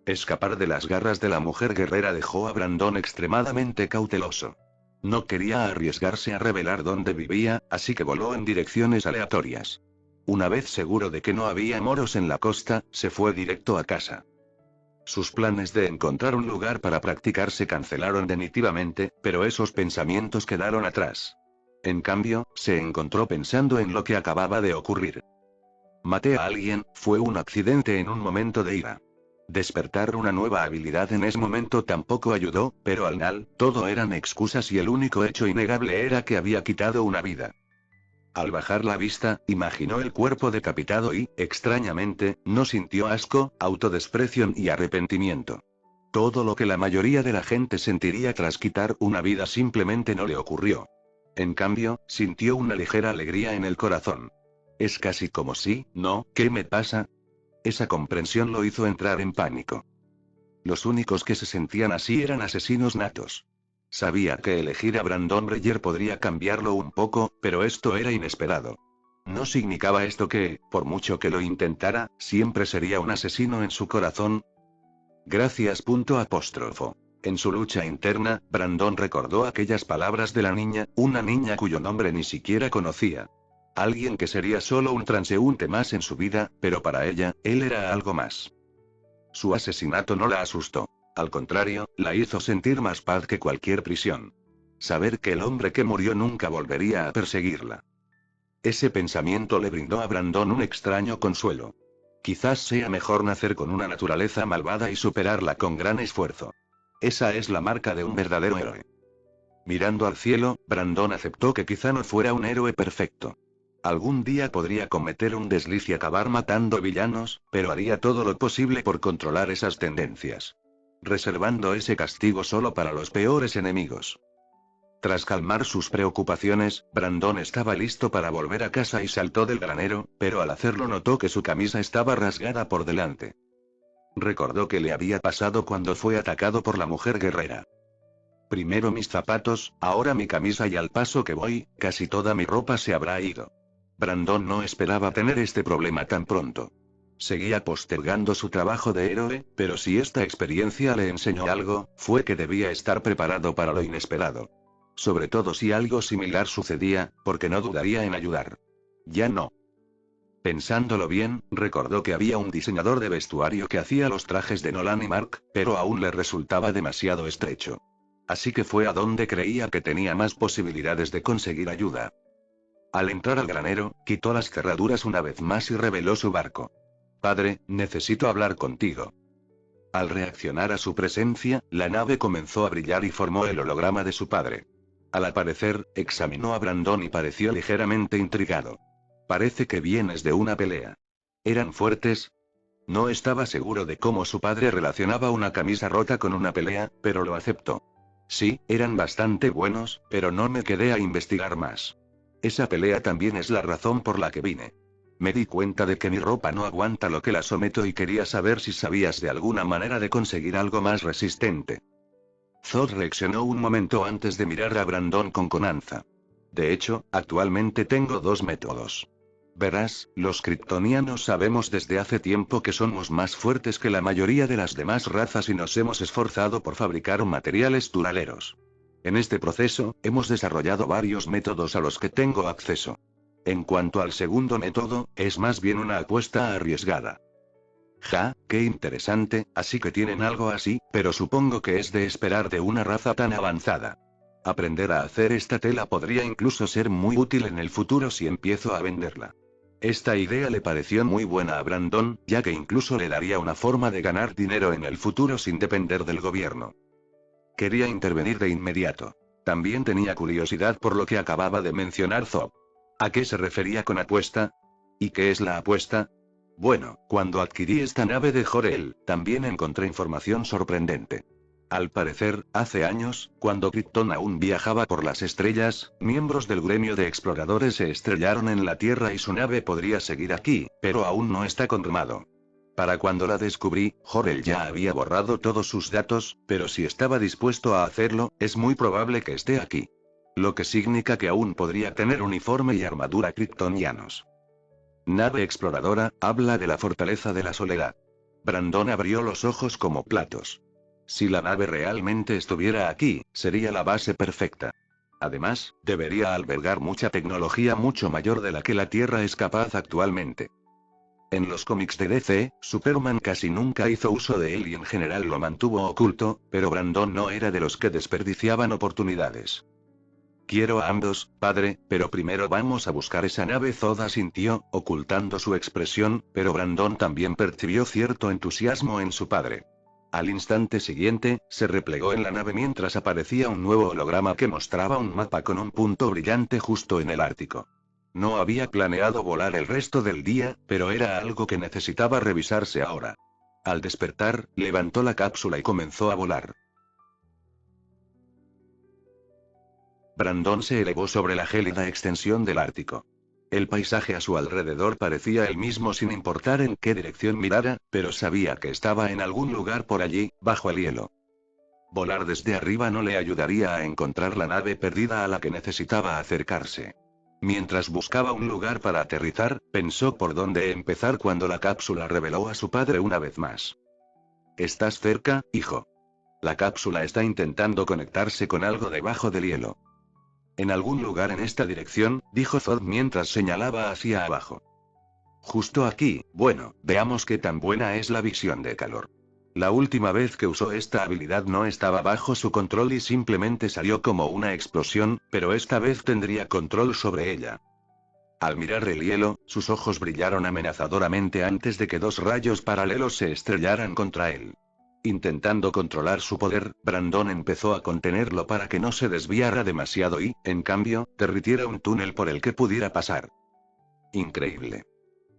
Speaker 2: Escapar de las garras de la mujer guerrera dejó a Brandon extremadamente cauteloso. No quería arriesgarse a revelar dónde vivía, así que voló en direcciones aleatorias. Una vez seguro de que no había moros en la costa, se fue directo a casa. Sus planes de encontrar un lugar para practicar se cancelaron definitivamente, pero esos pensamientos quedaron atrás. En cambio, se encontró pensando en lo que acababa de ocurrir. Maté a alguien, fue un accidente en un momento de ira. Despertar una nueva habilidad en ese momento tampoco ayudó, pero al final, todo eran excusas y el único hecho innegable era que había quitado una vida. Al bajar la vista, imaginó el cuerpo decapitado y, extrañamente, no sintió asco, autodesprecio y arrepentimiento. Todo lo que la mayoría de la gente sentiría tras quitar una vida simplemente no le ocurrió. En cambio, sintió una ligera alegría en el corazón. Es casi como si, ¿no? ¿Qué me pasa? Esa comprensión lo hizo entrar en pánico. Los únicos que se sentían así eran asesinos natos. Sabía que elegir a Brandon Breyer podría cambiarlo un poco, pero esto era inesperado. No significaba esto que, por mucho que lo intentara, siempre sería un asesino en su corazón. Gracias. Apóstrofo. En su lucha interna, Brandon recordó aquellas palabras de la niña, una niña cuyo nombre ni siquiera conocía. Alguien que sería solo un transeúnte más en su vida, pero para ella, él era algo más. Su asesinato no la asustó. Al contrario, la hizo sentir más paz que cualquier prisión. Saber que el hombre que murió nunca volvería a perseguirla. Ese pensamiento le brindó a Brandon un extraño consuelo. Quizás sea mejor nacer con una naturaleza malvada y superarla con gran esfuerzo. Esa es la marca de un verdadero héroe. Mirando al cielo, Brandon aceptó que quizá no fuera un héroe perfecto. Algún día podría cometer un desliz y acabar matando villanos, pero haría todo lo posible por controlar esas tendencias. Reservando ese castigo solo para los peores enemigos. Tras calmar sus preocupaciones, Brandon estaba listo para volver a casa y saltó del granero, pero al hacerlo notó que su camisa estaba rasgada por delante. Recordó que le había pasado cuando fue atacado por la mujer guerrera. Primero mis zapatos, ahora mi camisa y al paso que voy, casi toda mi ropa se habrá ido. Brandon no esperaba tener este problema tan pronto. Seguía postergando su trabajo de héroe, pero si esta experiencia le enseñó algo, fue que debía estar preparado para lo inesperado. Sobre todo si algo similar sucedía, porque no dudaría en ayudar. Ya no. Pensándolo bien, recordó que había un diseñador de vestuario que hacía los trajes de Nolan y Mark, pero aún le resultaba demasiado estrecho. Así que fue a donde creía que tenía más posibilidades de conseguir ayuda. Al entrar al granero, quitó las cerraduras una vez más y reveló su barco. Padre, necesito hablar contigo. Al reaccionar a su presencia, la nave comenzó a brillar y formó el holograma de su padre. Al aparecer, examinó a Brandon y pareció ligeramente intrigado. Parece que vienes de una pelea. ¿Eran fuertes? No estaba seguro de cómo su padre relacionaba una camisa rota con una pelea, pero lo aceptó. Sí, eran bastante buenos, pero no me quedé a investigar más. Esa pelea también es la razón por la que vine. Me di cuenta de que mi ropa no aguanta lo que la someto y quería saber si sabías de alguna manera de conseguir algo más resistente. Zod reaccionó un momento antes de mirar a Brandon con confianza. De hecho, actualmente tengo dos métodos. Verás, los kryptonianos sabemos desde hace tiempo que somos más fuertes que la mayoría de las demás razas y nos hemos esforzado por fabricar materiales duraderos. En este proceso, hemos desarrollado varios métodos a los que tengo acceso. En cuanto al segundo método, es más bien una apuesta arriesgada. Ja, qué interesante, así que tienen algo así, pero supongo que es de esperar de una raza tan avanzada. Aprender a hacer esta tela podría incluso ser muy útil en el futuro si empiezo a venderla. Esta idea le pareció muy buena a Brandon, ya que incluso le daría una forma de ganar dinero en el futuro sin depender del gobierno. Quería intervenir de inmediato. También tenía curiosidad por lo que acababa de mencionar Zod. ¿A qué se refería con apuesta? ¿Y qué es la apuesta? Bueno, cuando adquirí esta nave de Jor-El, también encontré información sorprendente. Al parecer, hace años, cuando Krypton aún viajaba por las estrellas, miembros del gremio de exploradores se estrellaron en la Tierra y su nave podría seguir aquí, pero aún no está confirmado. Para cuando la descubrí, Jor-El ya había borrado todos sus datos, pero si estaba dispuesto a hacerlo, es muy probable que esté aquí. Lo que significa que aún podría tener uniforme y armadura kryptonianos. Nave exploradora, habla de la fortaleza de la soledad. Brandon abrió los ojos como platos. Si la nave realmente estuviera aquí, sería la base perfecta. Además, debería albergar mucha tecnología mucho mayor de la que la Tierra es capaz actualmente. En los cómics de DC, Superman casi nunca hizo uso de él y en general lo mantuvo oculto, pero Brandon no era de los que desperdiciaban oportunidades. Quiero a ambos, padre, pero primero vamos a buscar esa nave. Zod asintió, ocultando su expresión, pero Brandon también percibió cierto entusiasmo en su padre. Al instante siguiente, se replegó en la nave mientras aparecía un nuevo holograma que mostraba un mapa con un punto brillante justo en el Ártico. No había planeado volar el resto del día, pero era algo que necesitaba revisarse ahora. Al despertar, levantó la cápsula y comenzó a volar. Brandon se elevó sobre la gélida extensión del Ártico. El paisaje a su alrededor parecía el mismo sin importar en qué dirección mirara, pero sabía que estaba en algún lugar por allí, bajo el hielo. Volar desde arriba no le ayudaría a encontrar la nave perdida a la que necesitaba acercarse. Mientras buscaba un lugar para aterrizar, pensó por dónde empezar cuando la cápsula reveló a su padre una vez más. «Estás cerca, hijo. La cápsula está intentando conectarse con algo debajo del hielo. En algún lugar en esta dirección», dijo Zod mientras señalaba hacia abajo. «Justo aquí, bueno, veamos qué tan buena es la visión de calor». La última vez que usó esta habilidad no estaba bajo su control y simplemente salió como una explosión, pero esta vez tendría control sobre ella. Al mirar el hielo, sus ojos brillaron amenazadoramente antes de que dos rayos paralelos se estrellaran contra él. Intentando controlar su poder, Brandon empezó a contenerlo para que no se desviara demasiado y, en cambio, derritiera un túnel por el que pudiera pasar. Increíble.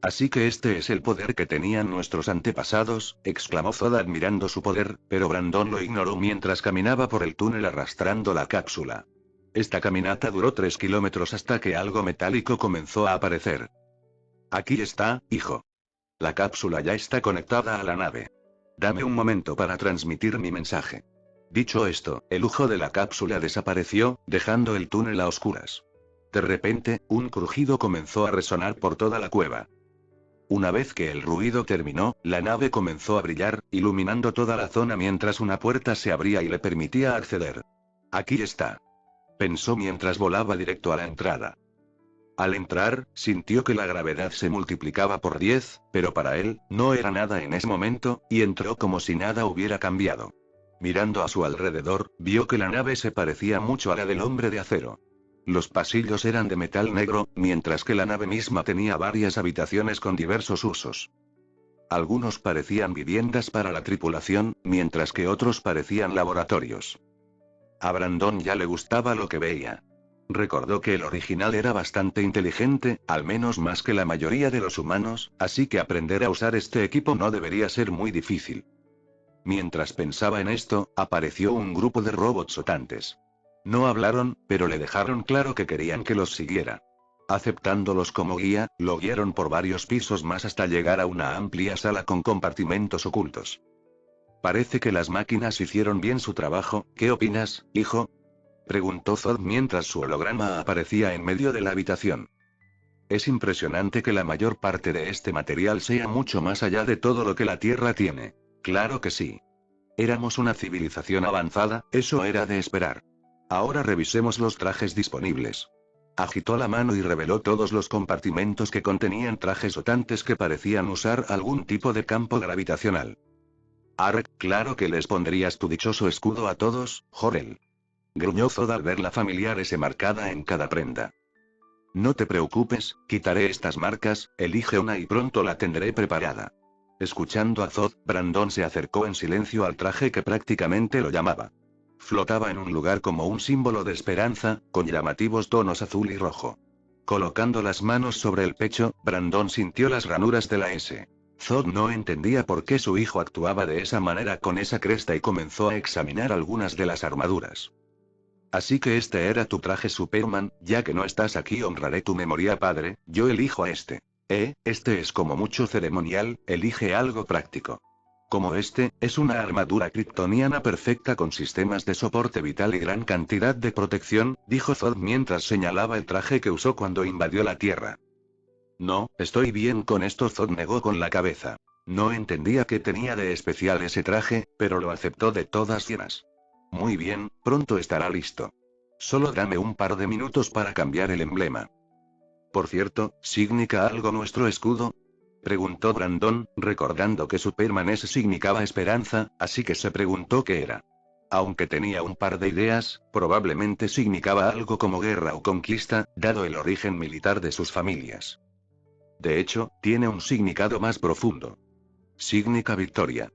Speaker 2: «Así que este es el poder que tenían nuestros antepasados», exclamó Zod admirando su poder, pero Brandon lo ignoró mientras caminaba por el túnel arrastrando la cápsula. Esta caminata duró 3 kilómetros hasta que algo metálico comenzó a aparecer. «Aquí está, hijo. La cápsula ya está conectada a la nave. Dame un momento para transmitir mi mensaje». Dicho esto, el ojo de la cápsula desapareció, dejando el túnel a oscuras. De repente, un crujido comenzó a resonar por toda la cueva. Una vez que el ruido terminó, la nave comenzó a brillar, iluminando toda la zona mientras una puerta se abría y le permitía acceder. «Aquí está», pensó mientras volaba directo a la entrada. Al entrar, sintió que la gravedad se multiplicaba por 10, pero para él, no era nada en ese momento, y entró como si nada hubiera cambiado. Mirando a su alrededor, vio que la nave se parecía mucho a la del hombre de acero. Los pasillos eran de metal negro, mientras que la nave misma tenía varias habitaciones con diversos usos. Algunos parecían viviendas para la tripulación, mientras que otros parecían laboratorios. A Brandon ya le gustaba lo que veía. Recordó que el original era bastante inteligente, al menos más que la mayoría de los humanos, así que aprender a usar este equipo no debería ser muy difícil. Mientras pensaba en esto, apareció un grupo de robots flotantes. No hablaron, pero le dejaron claro que querían que los siguiera. Aceptándolos como guía, lo guiaron por varios pisos más hasta llegar a una amplia sala con compartimentos ocultos. «Parece que las máquinas hicieron bien su trabajo, ¿qué opinas, hijo?», preguntó Zod mientras su holograma aparecía en medio de la habitación. «Es impresionante que la mayor parte de este material sea mucho más allá de todo lo que la Tierra tiene». «Claro que sí. Éramos una civilización avanzada, eso era de esperar. Ahora revisemos los trajes disponibles». Agitó la mano y reveló todos los compartimentos que contenían trajes flotantes que parecían usar algún tipo de campo gravitacional. «Ark, claro que les pondrías tu dichoso escudo a todos, Jor-El», gruñó Zod al ver la familiar S marcada en cada prenda. «No te preocupes, quitaré estas marcas, elige una y pronto la tendré preparada». Escuchando a Zod, Brandon se acercó en silencio al traje que prácticamente lo llamaba. Flotaba en un lugar como un símbolo de esperanza, con llamativos tonos azul y rojo. Colocando las manos sobre el pecho, Brandon sintió las ranuras de la S. Zod no entendía por qué su hijo actuaba de esa manera con esa cresta y comenzó a examinar algunas de las armaduras. «Así que este era tu traje Superman, ya que no estás aquí honraré tu memoria padre, yo elijo a este». Este es como mucho ceremonial, elige algo práctico. Como este, es una armadura kryptoniana perfecta con sistemas de soporte vital y gran cantidad de protección, dijo Zod mientras señalaba el traje que usó cuando invadió la Tierra. «No, estoy bien con esto», Zod negó con la cabeza. No entendía qué tenía de especial ese traje, pero lo aceptó de todas formas. «Muy bien, pronto estará listo. Solo dame un par de minutos para cambiar el emblema». «Por cierto, ¿significa algo nuestro escudo?», preguntó Brandon, recordando que Superman S significaba esperanza, así que se preguntó qué era. Aunque tenía un par de ideas, probablemente significaba algo como guerra o conquista, dado el origen militar de sus familias. De hecho, tiene un significado más profundo. Significa victoria.